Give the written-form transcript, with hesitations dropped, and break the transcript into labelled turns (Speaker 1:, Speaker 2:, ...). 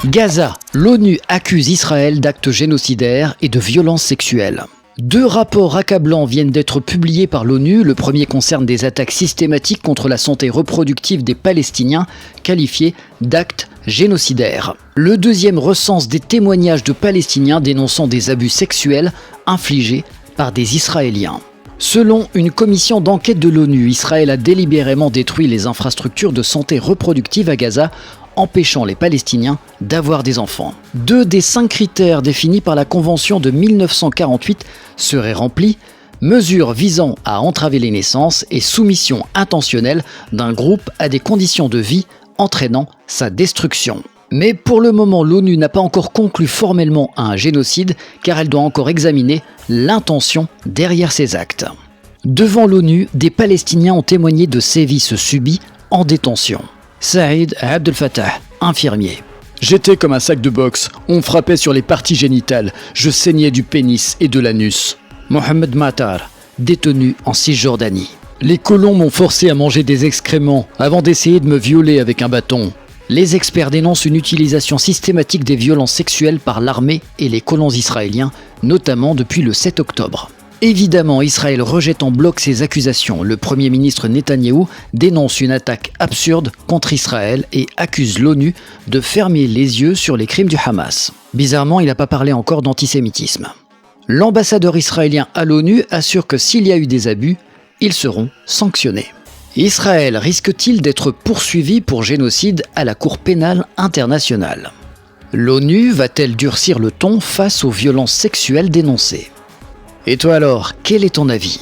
Speaker 1: Gaza, l'ONU accuse Israël d'actes génocidaires et de violences sexuelles. 2 rapports accablants viennent d'être publiés par l'ONU. Le premier concerne des attaques systématiques contre la santé reproductive des Palestiniens, qualifiés d'actes génocidaires. Le deuxième recense des témoignages de Palestiniens dénonçant des abus sexuels infligés par des Israéliens. Selon une commission d'enquête de l'ONU, Israël a délibérément détruit les infrastructures de santé reproductive à Gaza, empêchant les Palestiniens d'avoir des enfants. 2 des 5 critères définis par la Convention de 1948 seraient remplis: mesures visant à entraver les naissances et soumission intentionnelle d'un groupe à des conditions de vie entraînant sa destruction. Mais pour le moment, l'ONU n'a pas encore conclu formellement à un génocide, car elle doit encore examiner l'intention derrière ces actes. Devant l'ONU, des Palestiniens ont témoigné de sévices subis en détention. Saïd Abdel Fattah, infirmier.
Speaker 2: J'étais comme un sac de boxe, on me frappait sur les parties génitales, je saignais du pénis et de l'anus.
Speaker 1: Mohamed Matar, détenu en Cisjordanie.
Speaker 2: Les colons m'ont forcé à manger des excréments avant d'essayer de me violer avec un bâton.
Speaker 1: Les experts dénoncent une utilisation systématique des violences sexuelles par l'armée et les colons israéliens, notamment depuis le 7 octobre. Évidemment, Israël rejette en bloc ces accusations. Le Premier ministre Netanyahou dénonce une attaque absurde contre Israël et accuse l'ONU de fermer les yeux sur les crimes du Hamas. Bizarrement, il n'a pas parlé encore d'antisémitisme. L'ambassadeur israélien à l'ONU assure que s'il y a eu des abus, ils seront sanctionnés. Israël risque-t-il d'être poursuivi pour génocide à la Cour pénale internationale? L'ONU va-t-elle durcir le ton face aux violences sexuelles dénoncées? Et toi alors, quel est ton avis ?